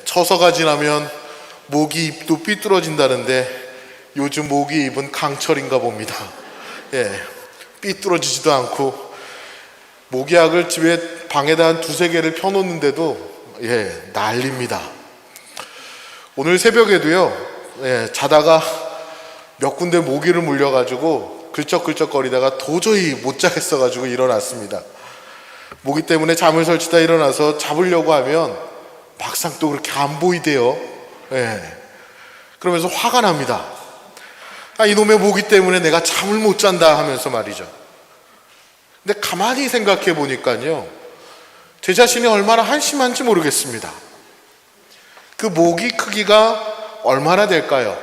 처서가 지나면 모기 잎도 삐뚤어진다는데 요즘 모기 잎은 강철인가 봅니다. 삐뚤어지지도 않고 모기약을 집에 방에다 한 두세 개를 펴놓는데도 난립니다. 오늘 새벽에도요, 자다가 몇 군데 모기를 물려가지고 글적글적거리다가 도저히 못 자겠어가지고 일어났습니다. 모기 때문에 잠을 설치다 일어나서 잡으려고 하면 막상 또 그렇게 안 보이대요. 그러면서 화가 납니다. 이놈의 모기 때문에 내가 잠을 못 잔다 하면서 말이죠. 근데 가만히 생각해 보니까요, 제 자신이 얼마나 한심한지 모르겠습니다. 그 모기 크기가 얼마나 될까요?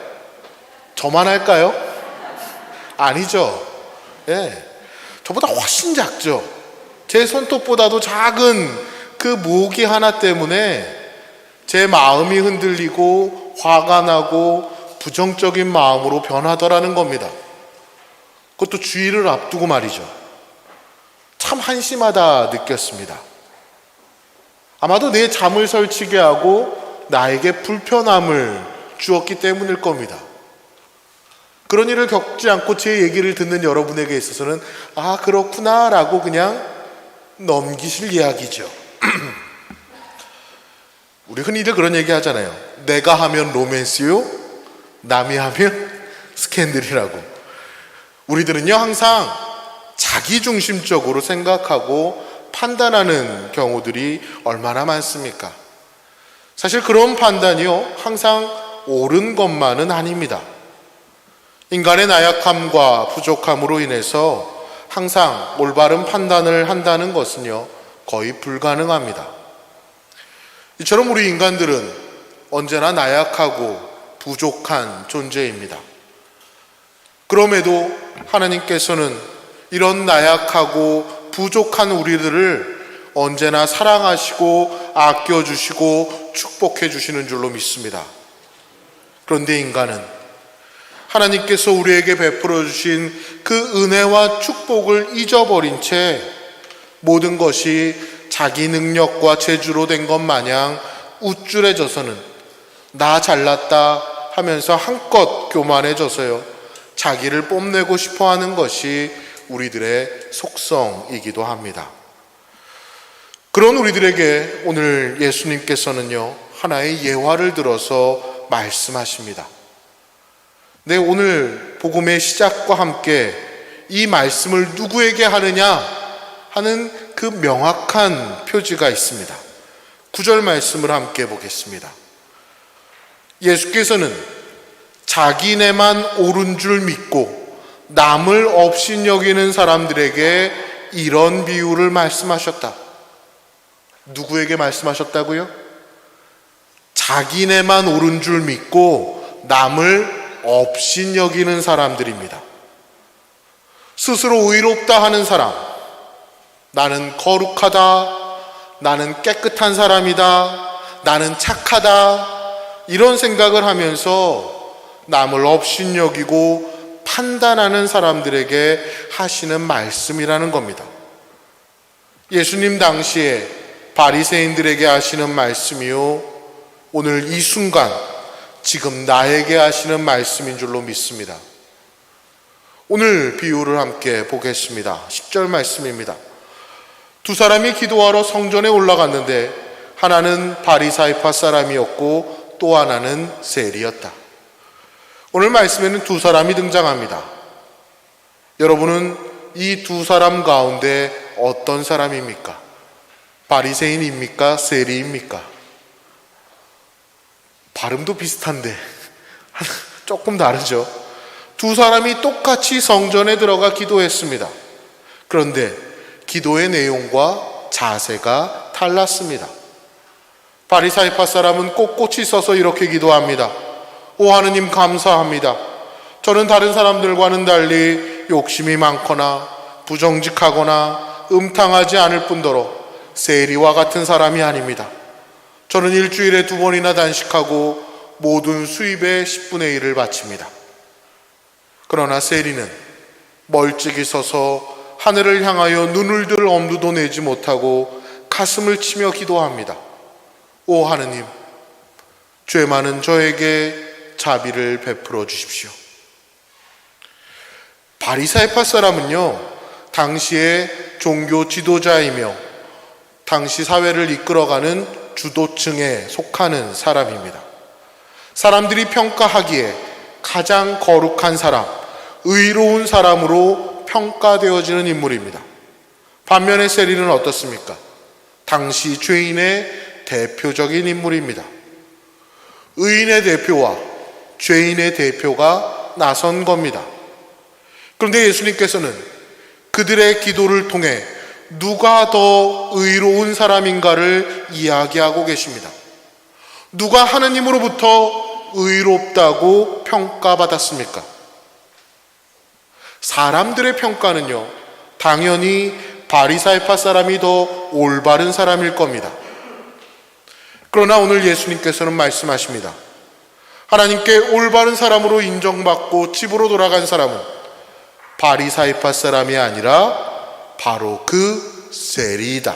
저만 할까요? 아니죠. 저보다 훨씬 작죠. 제 손톱보다도 작은 그 모기 하나 때문에 제 마음이 흔들리고 화가 나고 부정적인 마음으로 변하더라는 겁니다. 그것도 주일을 앞두고 말이죠. 참 한심하다 느꼈습니다. 아마도 내 잠을 설치게 하고 나에게 불편함을 주었기 때문일 겁니다. 그런 일을 겪지 않고 제 얘기를 듣는 여러분에게 있어서는 그렇구나 라고 그냥 넘기실 이야기죠. 우리 흔히들 그런 얘기 하잖아요. 내가 하면 로맨스요, 남이 하면 스캔들이라고. 우리들은요, 항상 자기중심적으로 생각하고 판단하는 경우들이 얼마나 많습니까? 사실 그런 판단이요, 항상 옳은 것만은 아닙니다. 인간의 나약함과 부족함으로 인해서 항상 올바른 판단을 한다는 것은요, 거의 불가능합니다. 이처럼 우리 인간들은 언제나 나약하고 부족한 존재입니다. 그럼에도 하나님께서는 이런 나약하고 부족한 우리들을 언제나 사랑하시고 아껴주시고 축복해 주시는 줄로 믿습니다. 그런데 인간은 하나님께서 우리에게 베풀어 주신 그 은혜와 축복을 잊어버린 채 모든 것이 자기 능력과 재주로 된 것 마냥 우쭐해져서는 나 잘났다 하면서 한껏 교만해져서요, 자기를 뽐내고 싶어하는 것이 우리들의 속성이기도 합니다. 그런 우리들에게 오늘 예수님께서는요, 하나의 예화를 들어서 말씀하십니다. 네, 오늘 복음의 시작과 함께 이 말씀을 누구에게 하느냐 하는 그 명확한 표지가 있습니다. 9절 말씀을 함께 보겠습니다. 예수께서는 자기네만 옳은 줄 믿고 남을 없인 여기는 사람들에게 이런 비유를 말씀하셨다. 누구에게 말씀하셨다고요? 자기네만 옳은 줄 믿고 남을 없인 여기는 사람들입니다. 스스로 의롭다 하는 사람, 나는 거룩하다, 나는 깨끗한 사람이다, 나는 착하다, 이런 생각을 하면서 남을 없인 여기고 판단하는 사람들에게 하시는 말씀이라는 겁니다. 예수님 당시에 바리새인들에게 하시는 말씀이요, 오늘 이 순간 지금 나에게 하시는 말씀인 줄로 믿습니다. 오늘 비유를 함께 보겠습니다. 10절 말씀입니다. 두 사람이 기도하러 성전에 올라갔는데 하나는 바리사이파 사람이었고 또 하나는 세리였다. 오늘 말씀에는 두 사람이 등장합니다. 여러분은 이 두 사람 가운데 어떤 사람입니까? 바리새인입니까? 세리입니까? 발음도 비슷한데 조금 다르죠. 두 사람이 똑같이 성전에 들어가 기도했습니다. 그런데 기도의 내용과 자세가 달랐습니다. 바리사이파 사람은 꼿꼿이 서서 이렇게 기도합니다. 오 하느님, 감사합니다. 저는 다른 사람들과는 달리 욕심이 많거나 부정직하거나 음탕하지 않을 뿐더러 세리와 같은 사람이 아닙니다. 저는 일주일에 2번이나 단식하고 모든 수입의 10분의 1을 바칩니다. 그러나 세리는 멀찍이 서서 하늘을 향하여 눈을 들 엄두도 내지 못하고 가슴을 치며 기도합니다. 오 하느님, 죄 많은 저에게 자비를 베풀어 주십시오. 바리사이파 사람은요, 당시의 종교 지도자이며 당시 사회를 이끌어가는 주도층에 속하는 사람입니다. 사람들이 평가하기에 가장 거룩한 사람, 의로운 사람으로 평가되어지는 인물입니다. 반면에 세리는 어떻습니까? 당시 죄인의 대표적인 인물입니다. 의인의 대표와 죄인의 대표가 나선 겁니다. 그런데 예수님께서는 그들의 기도를 통해 누가 더 의로운 사람인가를 이야기하고 계십니다. 누가 하느님으로부터 의롭다고 평가받았습니까? 사람들의 평가는요, 당연히 바리사이파 사람이 더 올바른 사람일 겁니다. 그러나 오늘 예수님께서는 말씀하십니다. 하나님께 올바른 사람으로 인정받고 집으로 돌아간 사람은 바리사이파 사람이 아니라 바로 그 세리이다.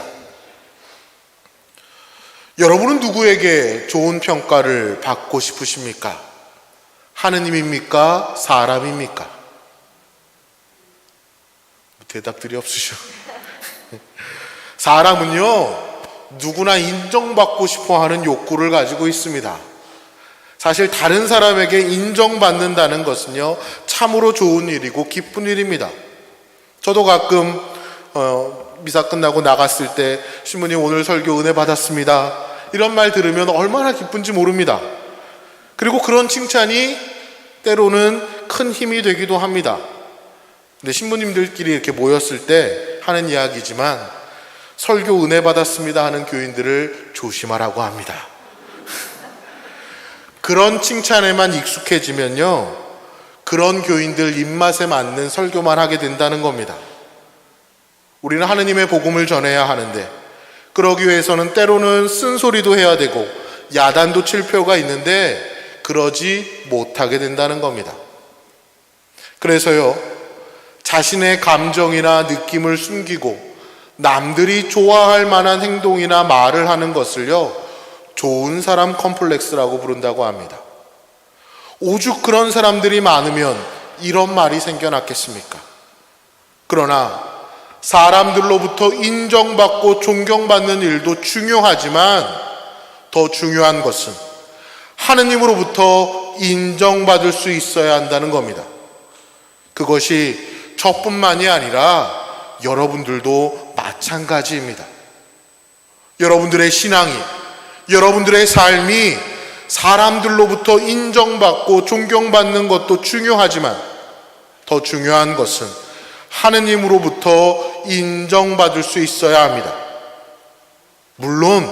여러분은 누구에게 좋은 평가를 받고 싶으십니까? 하느님입니까? 사람입니까? 대답들이 없으셔. 사람은요, 누구나 인정받고 싶어 하는 욕구를 가지고 있습니다. 사실 다른 사람에게 인정받는다는 것은요, 참으로 좋은 일이고 기쁜 일입니다. 저도 가끔 미사 끝나고 나갔을 때 신부님 오늘 설교 은혜 받았습니다, 이런 말 들으면 얼마나 기쁜지 모릅니다. 그리고 그런 칭찬이 때로는 큰 힘이 되기도 합니다. 근데 신부님들끼리 이렇게 모였을 때 하는 이야기지만 설교 은혜 받았습니다 하는 교인들을 조심하라고 합니다. 그런 칭찬에만 익숙해지면요, 그런 교인들 입맛에 맞는 설교만 하게 된다는 겁니다. 우리는 하느님의 복음을 전해야 하는데 그러기 위해서는 때로는 쓴소리도 해야 되고 야단도 칠 필요가 있는데 그러지 못하게 된다는 겁니다. 그래서요, 자신의 감정이나 느낌을 숨기고 남들이 좋아할 만한 행동이나 말을 하는 것을요, 좋은 사람 컴플렉스라고 부른다고 합니다. 오죽 그런 사람들이 많으면 이런 말이 생겨났겠습니까? 그러나 사람들로부터 인정받고 존경받는 일도 중요하지만 더 중요한 것은 하느님으로부터 인정받을 수 있어야 한다는 겁니다. 그것이 저뿐만이 아니라 여러분들도 마찬가지입니다. 여러분들의 신앙이, 여러분들의 삶이 사람들로부터 인정받고 존경받는 것도 중요하지만 더 중요한 것은 하느님으로부터 인정받을 수 있어야 합니다. 물론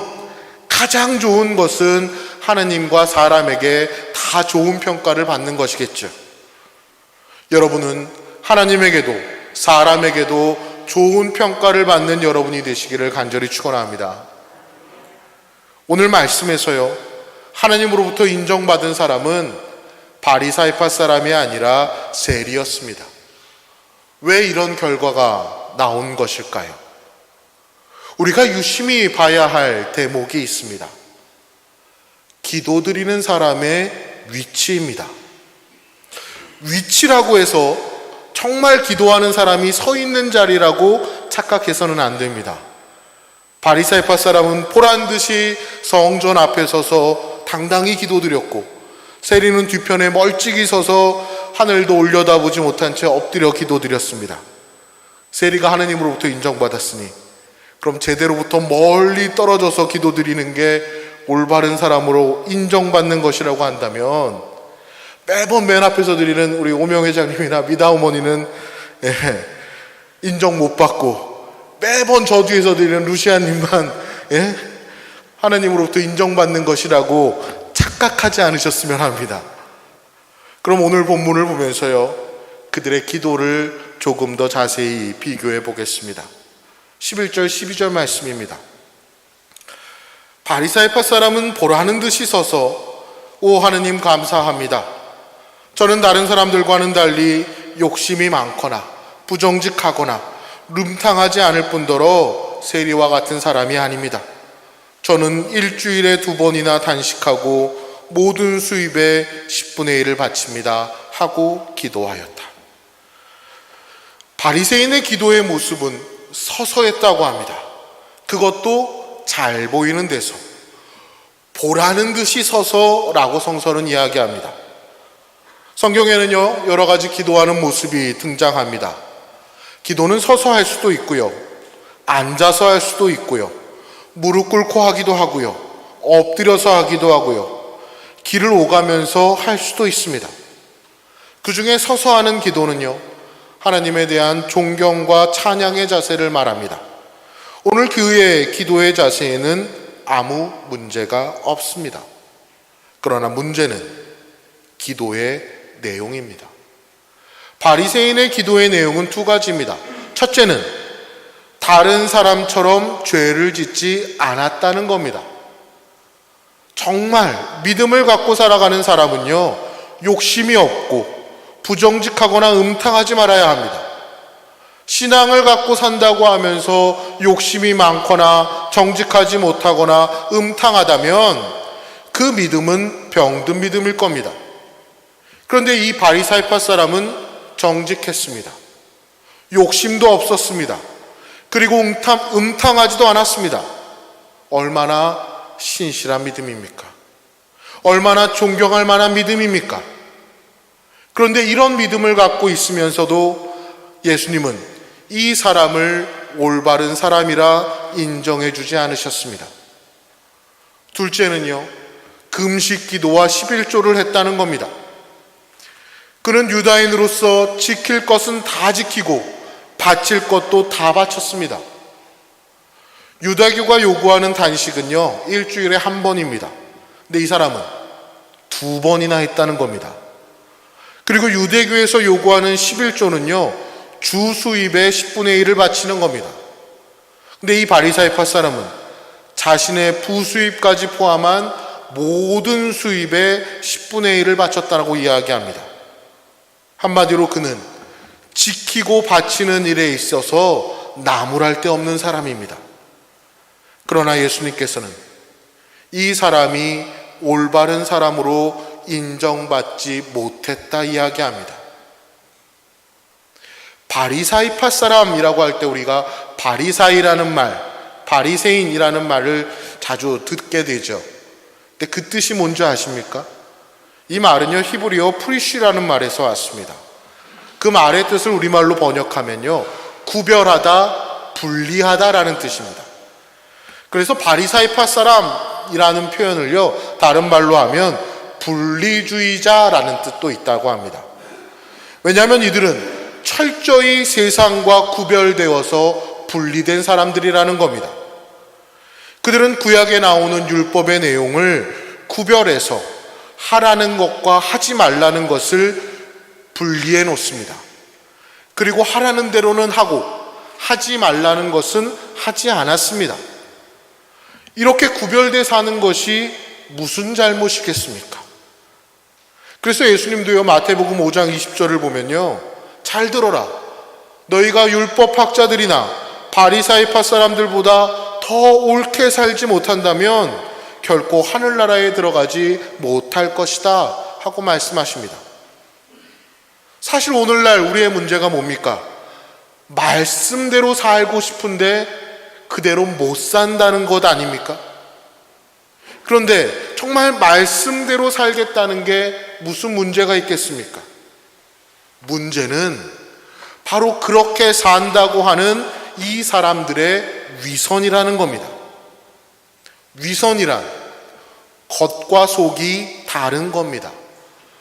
가장 좋은 것은 하느님과 사람에게 다 좋은 평가를 받는 것이겠죠. 여러분은 하나님에게도 사람에게도 좋은 평가를 받는 여러분이 되시기를 간절히 축원합니다. 오늘 말씀에서요, 하나님으로부터 인정받은 사람은 바리사이파 사람이 아니라 세리였습니다. 왜 이런 결과가 나온 것일까요? 우리가 유심히 봐야 할 대목이 있습니다. 기도드리는 사람의 위치입니다. 위치라고 해서 정말 기도하는 사람이 서 있는 자리라고 착각해서는 안 됩니다. 바리사이파 사람은 보란듯이 성전 앞에 서서 당당히 기도드렸고, 세리는 뒤편에 멀찍이 서서 하늘도 올려다보지 못한 채 엎드려 기도드렸습니다. 세리가 하느님으로부터 인정받았으니 그럼 제대로부터 멀리 떨어져서 기도드리는 게 올바른 사람으로 인정받는 것이라고 한다면, 매번 맨 앞에서 드리는 우리 오명 회장님이나 미다 어머니는 인정 못 받고, 매번 저 뒤에서 드리는 루시아님만 하나님으로부터 인정받는 것이라고 착각하지 않으셨으면 합니다. 그럼 오늘 본문을 보면서요, 그들의 기도를 조금 더 자세히 비교해 보겠습니다. 11절 12절 말씀입니다. 바리사이파 사람은 보라는 듯이 서서 오 하느님 감사합니다. 저는 다른 사람들과는 달리 욕심이 많거나 부정직하거나 룸탕하지 않을 뿐더러 세리와 같은 사람이 아닙니다. 저는 일주일에 2번이나 단식하고 모든 수입의 10분의 1을 바칩니다 하고 기도하였다. 바리새인의 기도의 모습은 서서 했다고 합니다. 그것도 잘 보이는 데서, 보라는 듯이 서서라고 성서는 이야기합니다. 성경에는요, 여러 가지 기도하는 모습이 등장합니다. 기도는 서서 할 수도 있고요, 앉아서 할 수도 있고요, 무릎 꿇고 하기도 하고요, 엎드려서 하기도 하고요, 길을 오가면서 할 수도 있습니다. 그 중에 서서 하는 기도는요, 하나님에 대한 존경과 찬양의 자세를 말합니다. 오늘 교회의 기도의 자세에는 아무 문제가 없습니다. 그러나 문제는 기도의 내용입니다. 바리새인의 기도의 내용은 두 가지입니다. 첫째는 다른 사람처럼 죄를 짓지 않았다는 겁니다. 정말 믿음을 갖고 살아가는 사람은요, 욕심이 없고 부정직하거나 음탕하지 말아야 합니다. 신앙을 갖고 산다고 하면서 욕심이 많거나 정직하지 못하거나 음탕하다면 그 믿음은 병든 믿음일 겁니다. 그런데 이 바리사이파 사람은 정직했습니다. 욕심도 없었습니다. 그리고 음탕하지도 않았습니다. 얼마나 신실한 믿음입니까? 얼마나 존경할 만한 믿음입니까? 그런데 이런 믿음을 갖고 있으면서도 예수님은 이 사람을 올바른 사람이라 인정해 주지 않으셨습니다. 둘째는요, 금식 기도와 11조를 했다는 겁니다. 그는 유다인으로서 지킬 것은 다 지키고 바칠 것도 다 바쳤습니다. 유다교가 요구하는 단식은요, 일주일에 한 번입니다. 근데 이 사람은 2번이나 했다는 겁니다. 그리고 유대교에서 요구하는 11조는요, 주 수입의 10분의 1을 바치는 겁니다. 근데 이 바리사이파 사람은 자신의 부수입까지 포함한 모든 수입의 10분의 1을 바쳤다고 이야기합니다. 한마디로 그는 지키고 바치는 일에 있어서 나무랄 데 없는 사람입니다. 그러나 예수님께서는 이 사람이 올바른 사람으로 인정받지 못했다 이야기합니다. 바리사이파 사람이라고 할 때 우리가 바리사이라는 말, 바리새인이라는 말을 자주 듣게 되죠. 근데 그 뜻이 뭔지 아십니까? 이 말은요, 히브리어 프리쉬라는 말에서 왔습니다. 그 말의 뜻을 우리말로 번역하면요, 구별하다, 분리하다라는 뜻입니다. 그래서 바리사이파 사람이라는 표현을요, 다른 말로 하면 분리주의자라는 뜻도 있다고 합니다. 왜냐하면 이들은 철저히 세상과 구별되어서 분리된 사람들이라는 겁니다. 그들은 구약에 나오는 율법의 내용을 구별해서 하라는 것과 하지 말라는 것을 분리해 놓습니다. 그리고 하라는 대로는 하고 하지 말라는 것은 하지 않았습니다. 이렇게 구별돼 사는 것이 무슨 잘못이겠습니까? 그래서 예수님도요, 마태복음 5장 20절을 보면요, 잘 들어라. 너희가 율법학자들이나 바리사이파 사람들보다 더 옳게 살지 못한다면 결코 하늘나라에 들어가지 못할 것이다 하고 말씀하십니다. 사실 오늘날 우리의 문제가 뭡니까? 말씀대로 살고 싶은데 그대로 못 산다는 것 아닙니까? 그런데 정말 말씀대로 살겠다는 게 무슨 문제가 있겠습니까? 문제는 바로 그렇게 산다고 하는 이 사람들의 위선이라는 겁니다. 위선이란 겉과 속이 다른 겁니다.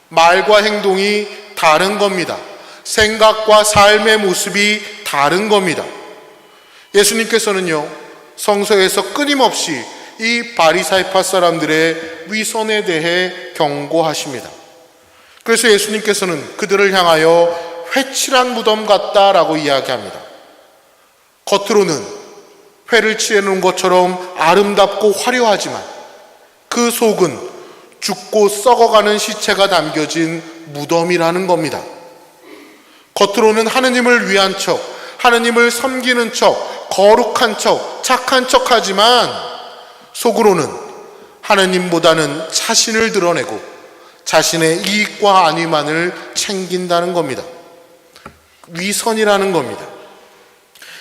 말과 행동이 다른 겁니다. 생각과 삶의 모습이 다른 겁니다. 예수님께서는요, 성서에서 끊임없이 이 바리사이파 사람들의 위선에 대해 경고하십니다. 그래서 예수님께서는 그들을 향하여 회칠한 무덤 같다라고 이야기합니다. 겉으로는 회를 칠해놓은 것처럼 아름답고 화려하지만 그 속은 죽고 썩어가는 시체가 담겨진 무덤이라는 겁니다. 겉으로는 하느님을 위한 척, 하느님을 섬기는 척, 거룩한 척, 착한 척 하지만 속으로는 하느님보다는 자신을 드러내고 자신의 이익과 안위만을 챙긴다는 겁니다. 위선이라는 겁니다.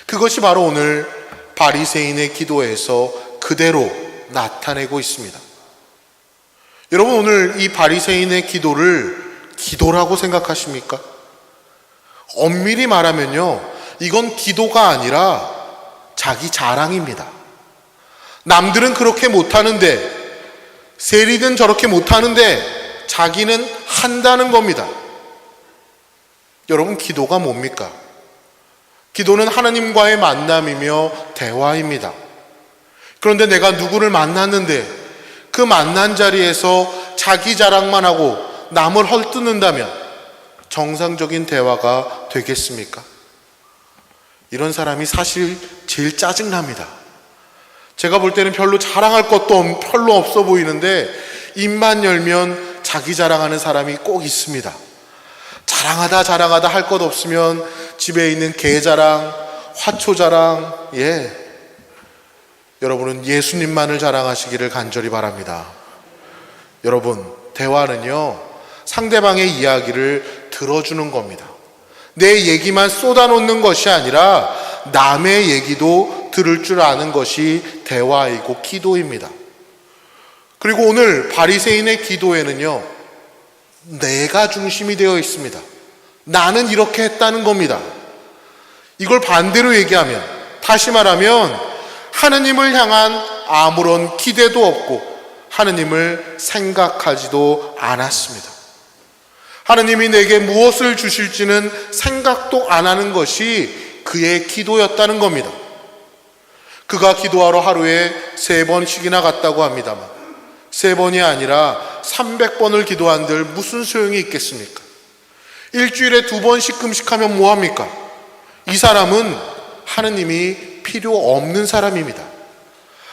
그것이 바로 오늘 바리새인의 기도에서 그대로 나타내고 있습니다. 여러분, 오늘 이 바리새인의 기도를 기도라고 생각하십니까? 엄밀히 말하면요, 이건 기도가 아니라 자기 자랑입니다. 남들은 그렇게 못하는데, 세리든 저렇게 못하는데 자기는 한다는 겁니다. 여러분, 기도가 뭡니까? 기도는 하나님과의 만남이며 대화입니다. 그런데 내가 누구를 만났는데 그 만난 자리에서 자기 자랑만 하고 남을 헐뜯는다면 정상적인 대화가 되겠습니까? 이런 사람이 사실 제일 짜증납니다. 제가 볼 때는 별로 자랑할 것도 별로 없어 보이는데 입만 열면 자기 자랑하는 사람이 꼭 있습니다. 자랑하다 할 것 없으면 집에 있는 개 자랑, 화초 자랑, 여러분은 예수님만을 자랑하시기를 간절히 바랍니다. 여러분, 대화는요, 상대방의 이야기를 들어주는 겁니다. 내 얘기만 쏟아놓는 것이 아니라 남의 얘기도 들을 줄 아는 것이 대화이고 기도입니다. 그리고 오늘 바리새인의 기도에는요, 내가 중심이 되어 있습니다. 나는 이렇게 했다는 겁니다. 이걸 반대로 얘기하면, 다시 말하면 하느님을 향한 아무런 기대도 없고 하느님을 생각하지도 않았습니다. 하느님이 내게 무엇을 주실지는 생각도 안 하는 것이 그의 기도였다는 겁니다. 그가 기도하러 하루에 3번씩이나 갔다고 합니다만 3번이 아니라 300번을 기도한들 무슨 소용이 있겠습니까? 일주일에 2번씩 금식하면 뭐합니까? 이 사람은 하느님이 필요 없는 사람입니다.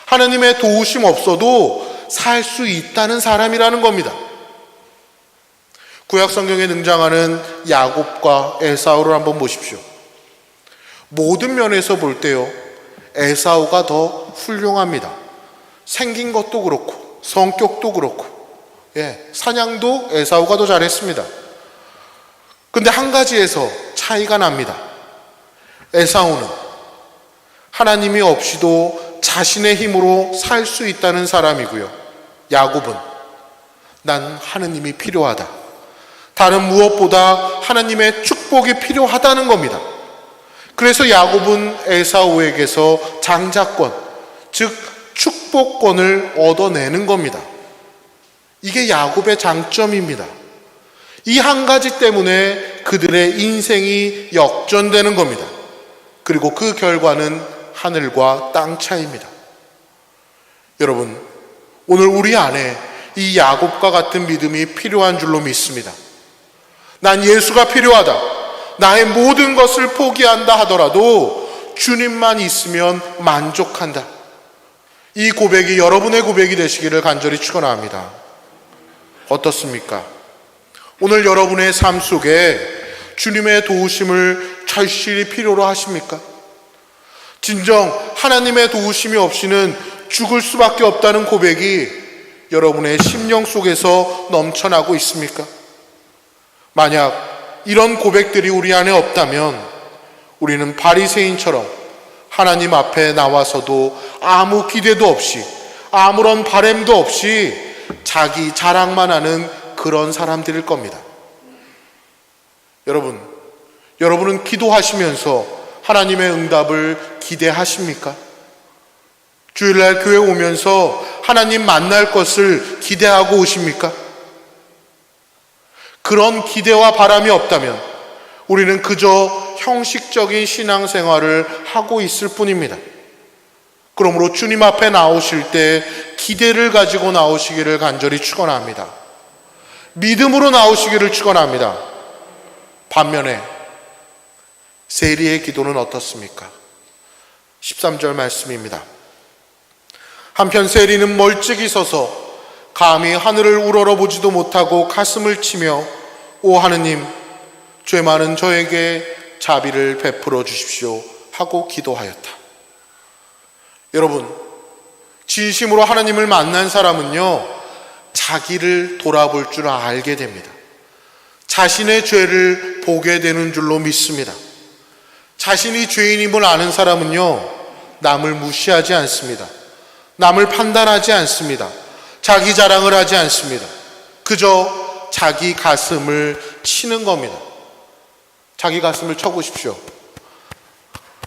하느님의 도우심 없어도 살 수 있다는 사람이라는 겁니다. 구약 성경에 등장하는 야곱과 에사우를 한번 보십시오. 모든 면에서 볼 때요, 에사우가 더 훌륭합니다. 생긴 것도 그렇고 성격도 그렇고 사냥도 에사우가 더 잘했습니다. 근데 한 가지에서 차이가 납니다. 에사우는 하나님이 없이도 자신의 힘으로 살 수 있다는 사람이고요, 야곱은 난 하느님이 필요하다, 다른 무엇보다 하나님의 축복이 필요하다는 겁니다. 그래서 야곱은 에사우에게서 장자권, 즉 축복권을 얻어내는 겁니다. 이게 야곱의 장점입니다. 이 한 가지 때문에 그들의 인생이 역전되는 겁니다. 그리고 그 결과는 하늘과 땅 차이입니다. 여러분, 오늘 우리 안에 이 야곱과 같은 믿음이 필요한 줄로 믿습니다. 난 예수가 필요하다, 나의 모든 것을 포기한다 하더라도 주님만 있으면 만족한다, 이 고백이 여러분의 고백이 되시기를 간절히 축원합니다. 어떻습니까? 오늘 여러분의 삶 속에 주님의 도우심을 절실히 필요로 하십니까? 진정 하나님의 도우심이 없이는 죽을 수밖에 없다는 고백이 여러분의 심령 속에서 넘쳐나고 있습니까? 만약 이런 고백들이 우리 안에 없다면 우리는 바리새인처럼 하나님 앞에 나와서도 아무 기대도 없이 아무런 바램도 없이 자기 자랑만 하는 그런 사람들일 겁니다. 여러분은 기도하시면서 하나님의 응답을 기대하십니까? 주일날 교회 오면서 하나님 만날 것을 기대하고 오십니까? 그런 기대와 바람이 없다면 우리는 그저 형식적인 신앙생활을 하고 있을 뿐입니다. 그러므로 주님 앞에 나오실 때 기대를 가지고 나오시기를 간절히 축원합니다. 믿음으로 나오시기를 축원합니다. 반면에 세리의 기도는 어떻습니까? 13절 말씀입니다. 한편 세리는 멀찍이 서서 감히 하늘을 우러러보지도 못하고 가슴을 치며 오 하느님, 죄 많은 저에게 자비를 베풀어 주십시오 하고 기도하였다. 여러분, 진심으로 하나님을 만난 사람은요, 자기를 돌아볼 줄 알게 됩니다. 자신의 죄를 보게 되는 줄로 믿습니다. 자신이 죄인임을 아는 사람은요, 남을 무시하지 않습니다. 남을 판단하지 않습니다. 자기 자랑을 하지 않습니다. 그저 자기 가슴을 치는 겁니다. 자기 가슴을 쳐보십시오.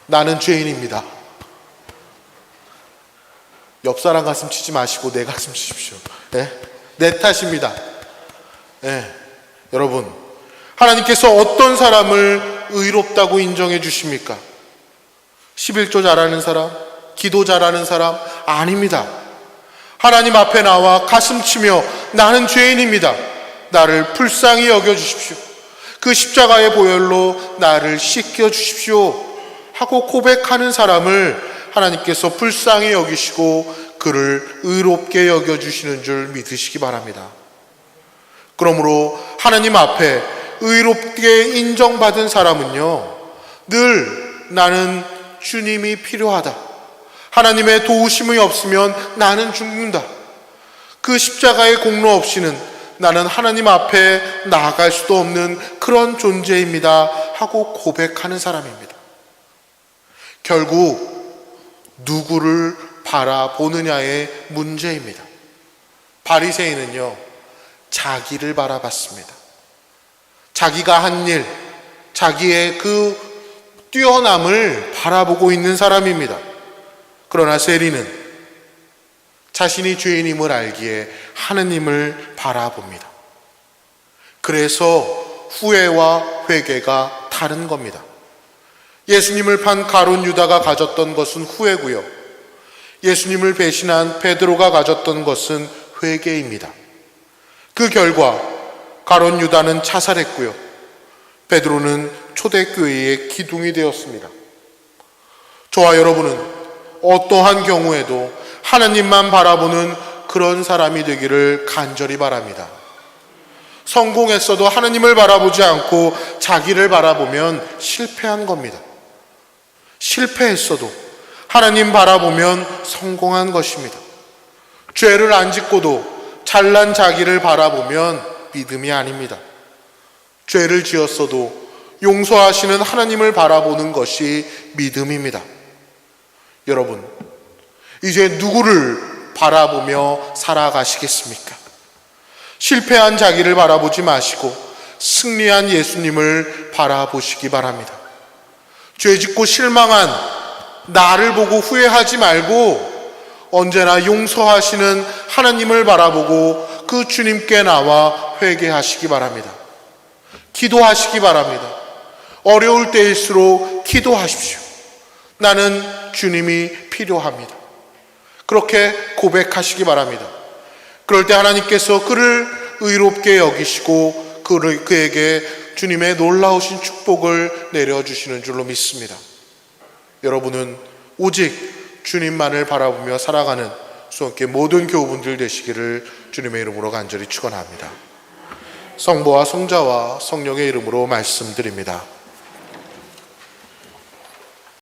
나는 죄인입니다. 옆 사람 가슴 치지 마시고 내 가슴 치십시오. 네? 내 탓입니다. 네. 여러분, 하나님께서 어떤 사람을 의롭다고 인정해 주십니까? 11조 잘하는 사람, 기도 잘하는 사람? 아닙니다. 하나님 앞에 나와 가슴 치며 나는 죄인입니다, 나를 불쌍히 여겨 주십시오, 그 십자가의 보혈로 나를 씻겨 주십시오 하고 고백하는 사람을 하나님께서 불쌍히 여기시고 그를 의롭게 여겨주시는 줄 믿으시기 바랍니다. 그러므로 하나님 앞에 의롭게 인정받은 사람은요, 늘 나는 주님이 필요하다, 하나님의 도우심이 없으면 나는 죽는다, 그 십자가의 공로 없이는 나는 하나님 앞에 나아갈 수도 없는 그런 존재입니다 하고 고백하는 사람입니다. 결국 누구를 바라보느냐의 문제입니다. 바리새인은요, 자기를 바라봤습니다. 자기가 한 일, 자기의 그 뛰어남을 바라보고 있는 사람입니다. 그러나 세리는 자신이 죄인임을 알기에 하느님을 바라봅니다. 그래서 후회와 회개가 다른 겁니다. 예수님을 판 가룟 유다가 가졌던 것은 후회고요, 예수님을 배신한 베드로가 가졌던 것은 회개입니다. 그 결과 가룟 유다는 자살했고요, 베드로는 초대교회의 기둥이 되었습니다. 저와 여러분은 어떠한 경우에도 하나님만 바라보는 그런 사람이 되기를 간절히 바랍니다. 성공했어도 하나님을 바라보지 않고 자기를 바라보면 실패한 겁니다. 실패했어도 하나님 바라보면 성공한 것입니다. 죄를 안 짓고도 잘난 자기를 바라보면 믿음이 아닙니다. 죄를 지었어도 용서하시는 하나님을 바라보는 것이 믿음입니다. 여러분, 이제 누구를 바라보며 살아가시겠습니까? 실패한 자기를 바라보지 마시고 승리한 예수님을 바라보시기 바랍니다. 죄짓고 실망한 나를 보고 후회하지 말고 언제나 용서하시는 하나님을 바라보고 그 주님께 나와 회개하시기 바랍니다. 기도하시기 바랍니다. 어려울 때일수록 기도하십시오. 나는 주님이 필요합니다. 그렇게 고백하시기 바랍니다. 그럴 때 하나님께서 그를 의롭게 여기시고 그에게 주님의 놀라우신 축복을 내려주시는 줄로 믿습니다. 여러분은 오직 주님만을 바라보며 살아가는 수원교회 모든 교우분들 되시기를 주님의 이름으로 간절히 축원합니다. 성부와 성자와 성령의 이름으로 말씀드립니다.